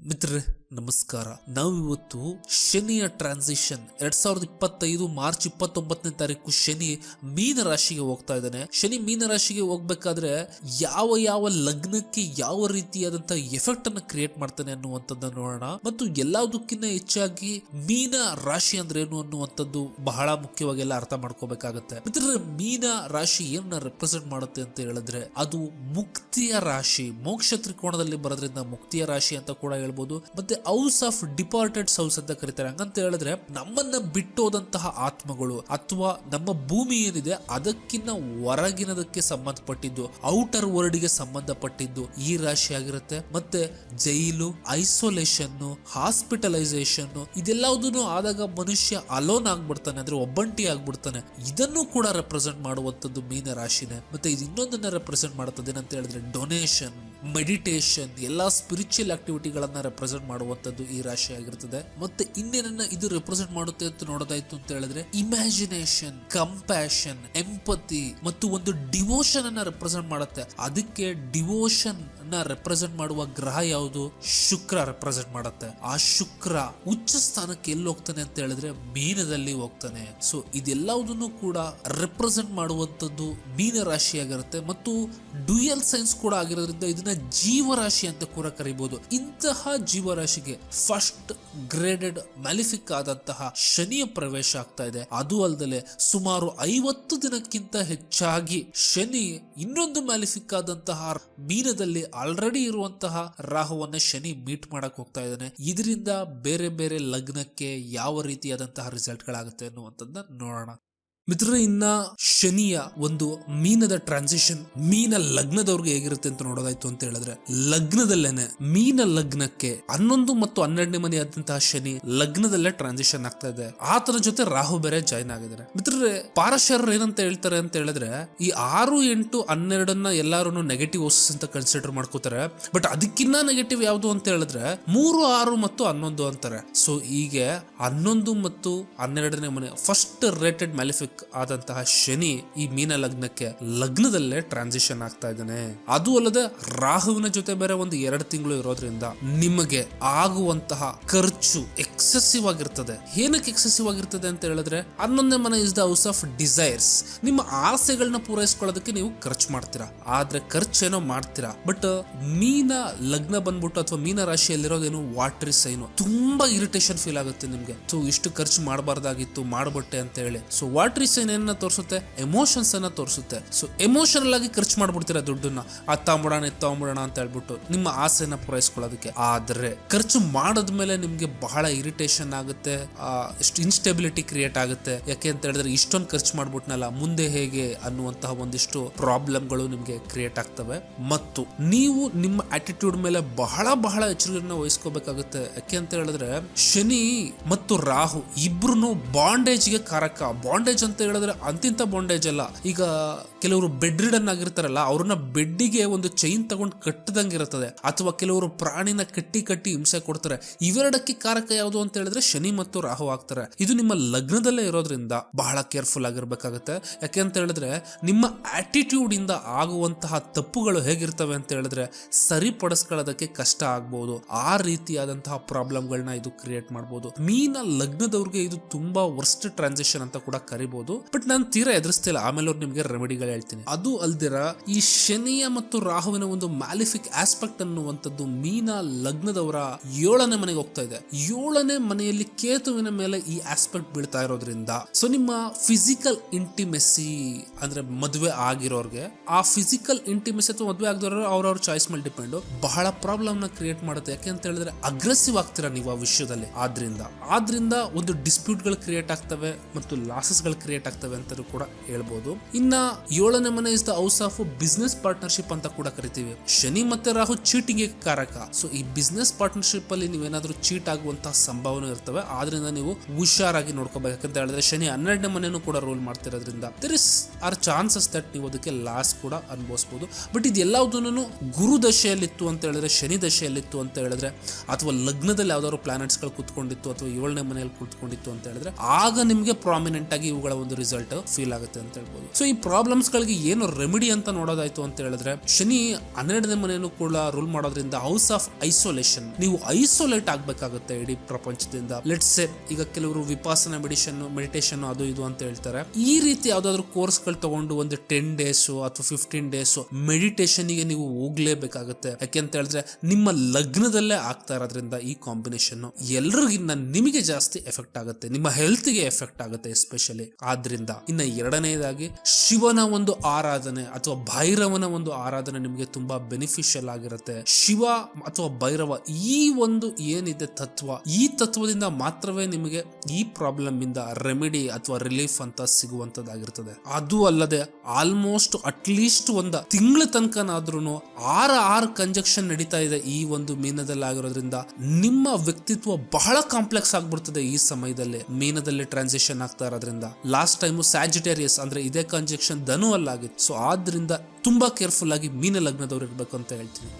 ಮಿತ್ರರೇ ನಮಸ್ಕಾರ. ನಾವಿವತ್ತು ಶನಿಯ ಟ್ರಾನ್ಸಿಷನ್ 2025 ಮಾರ್ಚ್ 29ನೇ ತಾರೀಕು ಶನಿ ಮೀನ ರಾಶಿಗೆ ಹೋಗ್ತಾ ಇದ್ದಾನೆ. ಶನಿ ಮೀನ ರಾಶಿಗೆ ಹೋಗ್ಬೇಕಾದ್ರೆ ಯಾವ ಲಗ್ನಕ್ಕೆ ಯಾವ ರೀತಿಯಾದಂತಹ ಎಫೆಕ್ಟ್ ಅನ್ನ ಕ್ರಿಯೇಟ್ ಮಾಡ್ತಾನೆ ಅನ್ನುವಂಥದ್ದನ್ನ ನೋಡೋಣ. ಮತ್ತು ಎಲ್ಲದಕ್ಕಿಂತ ಹೆಚ್ಚಾಗಿ ಮೀನ ರಾಶಿ ಅಂದ್ರೆ ಏನು ಅನ್ನುವಂಥದ್ದು ಬಹಳ ಮುಖ್ಯವಾಗಿ ಎಲ್ಲ ಅರ್ಥ ಮಾಡ್ಕೋಬೇಕಾಗತ್ತೆ. ಮಿತ್ರರೇ, ಮೀನ ರಾಶಿ ಏನನ್ನ ರೆಪ್ರೆಸೆಂಟ್ ಮಾಡುತ್ತೆ ಅಂತ ಹೇಳಿದ್ರೆ ಅದು ಮುಕ್ತಿಯ ರಾಶಿ. ಮೋಕ್ಷ ತ್ರಿಕೋಣದಲ್ಲಿ ಬರೋದ್ರಿಂದ ಮುಕ್ತಿಯ ರಾಶಿ ಅಂತ ಕೂಡ ಹೇಳ್ಬೋದು. ಮತ್ತೆ ಹೌಸ್ ಆಫ್ ಡಿಪಾರ್ಟೆಡ್ ಸೌಲ್ಸ್ ಅಂತ ಕರೀತಾರೆ. ಹಂಗಂತ ಹೇಳಿದ್ರೆ ನಮ್ಮನ್ನ ಬಿಟ್ಟೋದಂತಹ ಆತ್ಮಗಳು ಅಥವಾ ನಮ್ಮ ಭೂಮಿ ಏನಿದೆ ಅದಕ್ಕಿಂತ ಹೊರಗಿನದಕ್ಕೆ ಸಂಬಂಧಪಟ್ಟಿದ್ದು, ಔಟರ್ ವರ್ಲ್ಡ್ ಗೆ ಸಂಬಂಧಪಟ್ಟಿದ್ದು ಈ ರಾಶಿ ಆಗಿರುತ್ತೆ. ಮತ್ತೆ ಜೈಲು, ಐಸೋಲೇಷನ್, ಹಾಸ್ಪಿಟಲೈಸೇಷನ್ ಇದೆಲ್ಲದನ್ನು ಆದಾಗ ಮನುಷ್ಯ ಅಲೋನ್ ಆಗ್ಬಿಡ್ತಾನೆ, ಅಂದ್ರೆ ಒಬ್ಬಂಟಿ ಆಗ್ಬಿಡ್ತಾನೆ. ಇದನ್ನು ಕೂಡ ರೆಪ್ರೆಸೆಂಟ್ ಮಾಡುವಂತದ್ದು ಮೀನ ರಾಶಿನೇ. ಮತ್ತೆ ಇದು ಇನ್ನೊಂದನ್ನ ರೆಪ್ರೆಸೆಂಟ್ ಮಾಡುತ್ತದೆ ಏನಂತ ಹೇಳಿದ್ರೆ ಡೊನೇಷನ್, ಮೆಡಿಟೇಷನ್, ಎಲ್ಲಾ ಸ್ಪಿರಿಚುವಲ್ ಆಕ್ಟಿವಿಟಿಗಳನ್ನ ರೆಪ್ರೆಸೆಂಟ್ ಮಾಡುವಂತದ್ದು ಈ ರಾಶಿ ಆಗಿರ್ತದೆ. ಮತ್ತೆ ಇನ್ನೇನನ್ನ ಇದು ರೆಪ್ರೆಸೆಂಟ್ ಮಾಡುತ್ತೆ ಅಂತ ನೋಡೋದಾಯ್ತು ಅಂತ ಹೇಳಿದ್ರೆ ಇಮ್ಯಾಜಿನೇಷನ್, ಕಂಪ್ಯಾಷನ್, ಎಂಪತಿ ಮತ್ತು ಒಂದು ಡಿವೋಷನ್ ಅನ್ನ ರೆಪ್ರೆಸೆಂಟ್ ಮಾಡುತ್ತೆ. ಅದಕ್ಕೆ ಡಿವೋಷನ್ ಅನ್ನ ರೆಪ್ರೆಸೆಂಟ್ ಮಾಡುವ ಗ್ರಹ ಯಾವುದು? ಶುಕ್ರ ರೆಪ್ರೆಸೆಂಟ್ ಮಾಡುತ್ತೆ. ಆ ಶುಕ್ರ ಉಚ್ಚ ಸ್ಥಾನಕ್ಕೆ ಎಲ್ಲಿ ಹೋಗ್ತಾನೆ ಅಂತ ಹೇಳಿದ್ರೆ ಮೀನದಲ್ಲಿ ಹೋಗ್ತಾನೆ. ಸೊ ಇದೆಲ್ಲದನ್ನು ಕೂಡ ರೆಪ್ರೆಸೆಂಟ್ ಮಾಡುವಂತದ್ದು ಮೀನ ರಾಶಿ ಆಗಿರುತ್ತೆ. ಮತ್ತು ಡ್ಯೂಯಲ್ ಸೈನ್ಸ್ ಕೂಡ ಆಗಿರೋದ್ರಿಂದ ಇದನ್ನ ಜೀವರಾಶಿ ಅಂತ ಕೂಡ ಕರೀಬಹುದು. ಇಂತಹ ಜೀವರಾಶಿಗೆ ಫಸ್ಟ್ ಗ್ರೇಡೆಡ್ ಮ್ಯಾಲಿಫಿಕ್ ಆದಂತಹ ಶನಿಯ ಪ್ರವೇಶ ಆಗ್ತಾ ಇದೆ. ಅದು ಅಲ್ಲದೆ ಸುಮಾರು 50 ದಿನಕ್ಕಿಂತ ಹೆಚ್ಚಾಗಿ ಶನಿ ಇನ್ನೊಂದು ಮ್ಯಾಲಿಫಿಕ್ ಆದಂತಹ ಮೀನದಲ್ಲಿ ಆಲ್ರೆಡಿ ಇರುವಂತಹ ರಾಹುವನ್ನ ಶನಿ ಮೀಟ್ ಮಾಡಕ್ ಹೋಗ್ತಾ ಇದ್ದಾನೆ. ಇದರಿಂದ ಬೇರೆ ಬೇರೆ ಲಗ್ನಕ್ಕೆ ಯಾವ ರೀತಿಯಾದಂತಹ ರಿಸಲ್ಟ್ ಗಳಾಗುತ್ತೆ ಅನ್ನುವಂಥದ್ದನ್ನ ನೋಡೋಣ. ಮಿತ್ರರೇ, ಇನ್ನ ಶನಿಯ ಒಂದು ಮೀನದ ಟ್ರಾನ್ಸಿಷನ್ ಮೀನ ಲಗ್ನದವ್ರಿಗೆ ಹೇಗಿರುತ್ತೆ ಅಂತ ನೋಡೋದಾಯ್ತು ಅಂತ ಹೇಳಿದ್ರೆ ಲಗ್ನದಲ್ಲೇನೆ ಮೀನ ಲಗ್ನಕ್ಕೆ 11 ಮತ್ತು 12ನೇ ಮನೆ ಆದಂತಹ ಶನಿ ಲಗ್ನದಲ್ಲೇ ಟ್ರಾನ್ಸಿಷನ್ ಆಗ್ತಾ ಇದೆ. ಆತನ ಜೊತೆ ರಾಹು ಬೇರೆ ಜಾಯ್ನ್ ಆಗಿದ್ದಾರೆ. ಮಿತ್ರರೇ, ಪಾರಶರರು ಏನಂತ ಹೇಳ್ತಾರೆ ಅಂತ ಹೇಳಿದ್ರೆ ಈ 6, 8, 12 ಎಲ್ಲಾರು ನೆಗೆಟಿವ್ ಓಸಸ್ ಅಂತ ಕನ್ಸಿಡರ್ ಮಾಡ್ಕೋತಾರೆ. ಬಟ್ ಅದಕ್ಕಿನ್ನ ನೆಗೆಟಿವ್ ಯಾವುದು ಅಂತ ಹೇಳಿದ್ರೆ 3, 6 ಮತ್ತು 11 ಅಂತಾರೆ. ಸೊ ಹೀಗೆ 11 ಮತ್ತು 12ನೇ ಮನೆ ಫಸ್ಟ್ ರೇಟೆಡ್ ಮ್ಯಾಲಿಫಿಕ್ ಆದಂತಹ ಶನಿ ಈ ಮೀನ ಲಗ್ನಕ್ಕೆ ಲಗ್ನದಲ್ಲೇ ಟ್ರಾನ್ಸಿಷನ್ ಆಗ್ತಾ ಇದ್ದಾನೆ. ಅದು ಅಲ್ಲದೆ ರಾಹುವಿನ ಜೊತೆ ಬೇರೆ ಒಂದು 2 ತಿಂಗಳು ಇರೋದ್ರಿಂದ ನಿಮಗೆ ಆಗುವಂತಹ ಖರ್ಚು ಎಕ್ಸೆಸಿವ್ ಆಗಿರ್ತದೆ. ಏನಕ್ಕೆ ಎಕ್ಸೆಸಿವ್ ಆಗಿರ್ತದೆ ಅಂತ ಹೇಳಿದ್ರೆ 11ನೇ ಮನೆ is the house of desires. ನಿಮ್ಮ ಆಸೆಗಳನ್ನ ಪೂರೈಸ್ಕೊಳ್ಳೋದಕ್ಕೆ ನೀವು ಖರ್ಚು ಮಾಡ್ತೀರಾ, ಆದ್ರೆ ಖರ್ಚೇನೋ ಮಾಡ್ತೀರಾ. ಬಟ್ ಮೀನ ಲಗ್ನ ಬಂದ್ಬಿಟ್ಟು ಅಥವಾ ಮೀನ ರಾಶಿಯಲ್ಲಿರೋದೇನು ವಾಟರಿ ಸೈನು, ತುಂಬಾ ಇರಿಟೇಷನ್ ಫೀಲ್ ಆಗುತ್ತೆ ನಿಮ್ಗೆ. ಸೊ ಇಷ್ಟು ಖರ್ಚು ಮಾಡಬಾರ್ದಾಗಿತ್ತು, ಮಾಡ್ಬಿಟ್ಟೆ ಅಂತ ಹೇಳಿ. ಸೊ ವಾಟರಿ ಸೈನ್ ಏನನ್ನ ತೋರಿಸುತ್ತೆ? ಎಮೋಷನ್ಸ್ ಅನ್ನ ತೋರಿಸುತ್ತೆ. ಸೊ ಎಮೋಷನಲ್ ಆಗಿ ಖರ್ಚು ಮಾಡ್ಬಿಡ್ತೀರಾ ದುಡ್ಡನ್ನ, ತಗೊಂಬಿಡೋಣ ತಗೊಂಬಿಡೋಣ ಅಂತ ಹೇಳ್ಬಿಟ್ಟು ನಿಮ್ಮ ಆಸೆನ ಪೂರೈಸ್ಕೊಳ್ಳೋದಕ್ಕೆ. ಆದ್ರೆ ಖರ್ಚು ಮಾಡದ್ಮೇಲೆ ನಿಮ್ಗೆ ಬಹಳ ಇರಿಟೇಷನ್ ಆಗುತ್ತೆ, ಇನ್ಸ್ಟೆಬಿಲಿಟಿ ಕ್ರಿಯೇಟ್ ಆಗುತ್ತೆ. ಯಾಕೆ ಅಂತ ಹೇಳಿದ್ರೆ ಇಷ್ಟೊಂದು ಖರ್ಚು ಮಾಡ್ಬಿಟ್ನಲ್ಲ, ಮುಂದೆ ಹೇಗೆ ಅನ್ನುವಂತಹ ಒಂದಿಷ್ಟು ಪ್ರಾಬ್ಲಮ್ಗಳು ನಿಮ್ಗೆ ಕ್ರಿಯೇಟ್ ಆಗ್ತವೆ. ಮತ್ತು ನೀವು ನಿಮ್ಮ ಆಟಿಟ್ಯೂಡ್ ಮೇಲೆ ಬಹಳ ಎಚ್ಚರಿಕೆಯನ್ನು ವಹಿಸ್ಕೋಬೇಕಾಗುತ್ತೆ. ಯಾಕೆ ಅಂತ ಹೇಳಿದ್ರೆ ಶನಿ ಮತ್ತು ರಾಹು ಇಬ್ರು ಬಾಂಡೇಜ್ಗೆ ಕಾರಕ. ಬಾಂಡೇಜ್ ಅಂತ ಹೇಳಿದ್ರೆ ಅಂತಿಂತ ಬಾಂಡೇಜ್ ಅಲ್ಲ. ಈಗ ಕೆಲವರು ಬೆಡ್ ರಿಡನ್ ಆಗಿರ್ತಾರಲ್ಲ, ಅವ್ರನ್ನ ಬೆಡ್ಡಿಗೆ ಒಂದು ಚೈನ್ ತಗೊಂಡು ಕಟ್ಟದಂಗೆ ಇರುತ್ತದೆ. ಅಥವಾ ಕೆಲವರು ಪ್ರಾಣಿನ ಕಟ್ಟಿ ಹಿಂಸೆ ಕೊಡ್ತಾರೆ. ಇವೆರಡಕ್ಕೆ ಕಾರಕ ಯಾವುದು ಅಂತ ಹೇಳಿದ್ರೆ ಶನಿ ಮತ್ತು ರಾಹು ಆಗ್ತಾರೆ. ಇದು ನಿಮ್ಮ ಲಗ್ನದಲ್ಲೇ ಇರೋದ್ರಿಂದ ಬಹಳ ಕೇರ್ಫುಲ್ ಆಗಿರ್ಬೇಕಾಗತ್ತೆ. ಯಾಕೆ ಅಂತ ಹೇಳಿದ್ರೆ ನಿಮ್ಮ ಆಟಿಟ್ಯೂಡ್ ಇಂದ ಆಗುವಂತಹ ತಪ್ಪುಗಳು ಹೇಗಿರ್ತವೆ ಅಂತ ಹೇಳಿದ್ರೆ ಸರಿಪಡಿಸ್ಕೊಳ್ಳೋದಕ್ಕೆ ಕಷ್ಟ ಆಗ್ಬಹುದು. ಆ ರೀತಿಯಾದಂತಹ ಪ್ರಾಬ್ಲಮ್ಗಳನ್ನ ಇದು ಕ್ರಿಯೇಟ್ ಮಾಡಬಹುದು. ಮೀನ ಲಗ್ನದವ್ರಿಗೆ ಇದು ತುಂಬಾ ವರ್ಸ್ಟ್ ಟ್ರಾನ್ಸಿಷನ್ ಅಂತ ಕೂಡ ಕರಿಬಹುದು. ಬಟ್ ನಾನು ತೀರಾ ಎದುರಿಸ್ತಿಲ್ಲ, ಆಮೇಲೆ ಅವ್ರು ನಿಮ್ಗೆ ರೆಮಿಡಿಗಳು ಹೇಳ್ತೀನಿ. ಅದು ಅಲ್ದಿರ ಈ ಶನಿಯ ಮತ್ತು ರಾಹುವಿನ ಒಂದು ಮ್ಯಾಲಿಫಿಕ್ ಆಸ್ಪೆಕ್ಟ್ ಅನ್ನುವಂಥದ್ದು ಮೀನ ಲಗ್ನದವರ 7ನೇ ಮನೆಗೆ ಹೋಗ್ತಾ ಇದೆ. 7ನೇ ಮನೆಯಲ್ಲಿ ಕೇತುವಿನ ಮೇಲೆ ಈ ಆಸ್ಪೆಕ್ಟ್ ಬೀಳ್ತಾ ಇರೋದ್ರಿಂದ ಸೊ ನಿಮ್ಮ ಫಿಸಿಕಲ್ ಇಂಟಿಮೆಸಿ ಅಂದ್ರೆ ಮದುವೆ ಆಗಿರೋರ್ಗೆ ಆ ಫಿಸಿಕಲ್ ಇಂಟಿಮೆಸಿ ಅಥವಾ ಮದುವೆ ಆಗದವ್ರ ಅವ್ರವ್ರ ಚಾಯ್ಸ್ ಮೇಲೆ ಡಿಪೆಂಡ್ ಬಹಳ ಪ್ರಾಬ್ಲಮ್ ನ ಕ್ರಿಯೇಟ್ ಮಾಡುತ್ತೆ. ಯಾಕೆ ಅಂತ ಹೇಳಿದ್ರೆ ಅಗ್ರೆಸಿವ್ ಆಗ್ತೀರಾ ನೀವು ಆ ವಿಷಯದಲ್ಲಿ. ಆದ್ರಿಂದ ಒಂದು ಡಿಸ್ಪ್ಯೂಟ್ ಗಳು ಕ್ರಿಯೇಟ್ ಆಗ್ತವೆ ಮತ್ತು ಲಾಸಸ್ ಗಳು ಕ್ರಿಯೇಟ್ ಆಗ್ತವೆ ಅಂತ ಕೂಡ ಹೇಳ್ಬೋದು. ಇನ್ನ 7ನೇ ಮನೆ is the house of business partnership ಅಂತ ಕೂಡ ಕರಿತೀವಿ. ಶನಿ ಮತ್ತೆ ರಾಹು ಚೀಟಿಂಗ್ ಕಾರಕ. ಸೊ ಈ ಬಿಸ್ನೆಸ್ ಪಾರ್ಟ್ನರ್ಶಿಪ್ ಅಲ್ಲಿ ನೀವೇನಾದ್ರೂ ಚೀಟ್ ಆಗುವಂತಹ ಸಂಭಾವನೆ ಇರ್ತವೆ. ಆದ್ರಿಂದ ನೀವು ಹುಷಾರಾಗಿ ನೋಡ್ಕೋಬೇಕು. ಯಾಕಂತ ಹೇಳಿದ್ರೆ ಶನಿ 12ನೇ ಮನೆಯನ್ನು ಕೂಡ ರೂಲ್ ಮಾಡ್ತಿರೋದ್ರಿಂದ there is are chances that ನೀವು ಅದಕ್ಕೆ ಲಾಸ್ ಕೂಡ ಅನುಭವಿಸಬಹುದು. ಬಟ್ ಇದೆಲ್ಲದನ್ನು ಗುರು ದಶೆಯಲ್ಲಿತ್ತು ಅಂತ ಹೇಳಿದ್ರೆ, ಶನಿ ದಶೆಯಲ್ಲಿತ್ತು ಅಂತ ಹೇಳಿದ್ರೆ, ಅಥವಾ ಲಗ್ನದಲ್ಲಿ ಯಾವ್ದಾದ್ರು ಪ್ಲಾನೆಟ್ಸ್ ಗಳು ಕುತ್ಕೊಂಡಿತ್ತು ಅಥವಾ 7ನೇ ಮನೆಯಲ್ಲಿ ಕುತ್ಕೊಂಡಿತ್ತು ಅಂತ ಹೇಳಿದ್ರೆ ಆಗ ನಿಮ್ಗೆ ಪ್ರಾಮಿನೆಂಟ್ ಆಗಿ ಇವುಗಳ ಒಂದು ರಿಸಲ್ಟ್ ಫೀಲ್ ಆಗುತ್ತೆ ಅಂತ ಹೇಳ್ಬೋದು. ಸೊ ಈ ಪ್ರಾಬ್ಲಮ್ಸ್ ಗಳಿಗೆ ಏನು ರೆಮಿಡಿ ಅಂತ ನೋಡೋದಾಯ್ತು ಅಂತ ಹೇಳಿದ್ರೆ, ಶನಿ 12ನೇ ಮನೆಯನ್ನು ಕೂಡ ರೂಲ್ ಮಾಡೋದ್ರಿಂದ ಹೌಸ್ ಆಫ್ ಐಸೋಲೇಷನ್, ನೀವು ಐಸೋಲೇಟ್ ಆಗ್ಬೇಕಾಗುತ್ತೆ ಇಡೀ ಪ್ರಪಂಚದಿಂದ. ಲೆಟ್ಸ್ ಸೇ ಈಗ ಕೆಲವರು ವಿಪಾಸನ ಮೆಡಿಟೇಷನ್ ಅದು ಇದು ಅಂತ ಹೇಳ್ತಾರೆ. ಈ ರೀತಿ ಯಾವ್ದಾದ್ರು ಕೋರ್ಸ್ ಗಳು ತಗೊಂಡು ಒಂದು 10 ಡೇಸ್ ಅಥವಾ 15 ಡೇಸ್ ಮೆಡಿಟೇಷನ್ ಗೆ ನೀವು ಹೋಗ್ಲೇಬೇಕಾಗುತ್ತೆ. ಯಾಕೆಂತ ಹೇಳಿದ್ರೆ ನಿಮ್ಮ ಲಗ್ನದಲ್ಲೇ ಆಗ್ತಾ ಇರೋದ್ರಿಂದ ಈ ಕಾಂಬಿನೇಷನ್ ಎಲ್ರಿಗಿನ್ನ ನಿಮಗೆ ಜಾಸ್ತಿ ಎಫೆಕ್ಟ್ ಆಗುತ್ತೆ, ನಿಮ್ಮ ಹೆಲ್ತ್ ಗೆ ಎಫೆಕ್ಟ್ ಆಗುತ್ತೆ ಎಸ್ಪೆಷಲಿ. ಆದ್ರಿಂದ ಇನ್ನ ಎರಡನೇದಾಗಿ ಶಿವನ ಒಂದು ಆರಾಧನೆ ಅಥವಾ ಭೈರವನ ಒಂದು ಆರಾಧನೆ ನಿಮಗೆ ತುಂಬಾ ಬೆನಿಫಿಷಿಯಲ್ ಆಗಿರುತ್ತೆ. ಶಿವ ಅಥವಾ ಭೈರವ ಈ ಒಂದು ಏನಿದೆ ತತ್ವ, ಈ ತತ್ವದಿಂದ ಮಾತ್ರವೇ ನಿಮಗೆ ಈ ಪ್ರಾಬ್ಲಮ್ ಇಂದ ರೆಮಿಡಿ ಅಥವಾ ರಿಲೀಫ್ ಅಂತ ಸಿಗುವಂತದ್ದಾಗಿರ್ತದೆ. ಅದು ಅಲ್ಲದೆ ಆಲ್ಮೋಸ್ಟ್ ಅಟ್ಲೀಸ್ಟ್ ಒಂದು ತಿಂಗಳ ತನಕನಾದ್ರೂ 6 ಕಂಜಕ್ಷನ್ ನಡೀತಾ ಇದೆ ಈ ಒಂದು ಮೀನದಲ್ಲಿ ಆಗಿರೋದ್ರಿಂದ ನಿಮ್ಮ ವ್ಯಕ್ತಿತ್ವ ಬಹಳ ಕಾಂಪ್ಲೆಕ್ಸ್ ಆಗ್ಬಿಡ್ತದೆ ಈ ಸಮಯದಲ್ಲಿ. ಮೀನದಲ್ಲಿ ಟ್ರಾನ್ಸಿಷನ್ ಆಗ್ತಾ ಇರೋದ್ರಿಂದ ಲಾಸ್ಟ್ ಟೈಮ್ ಸ್ಯಾಜಿಟೇರಿಯಸ್ ಅಂದ್ರೆ ಇದೇ ಕಂಜಕ್ಷನ್ ಧನು ಅಲ್ಲಾಗಿತ್ತು. ಸೊ ಆದ್ರಿಂದ ತುಂಬಾ ಕೇರ್ಫುಲ್ ಆಗಿ ಮೀನ ಲಗ್ನದವ್ರು ಇರ್ಬೇಕು ಅಂತ ಹೇಳ್ತೀನಿ.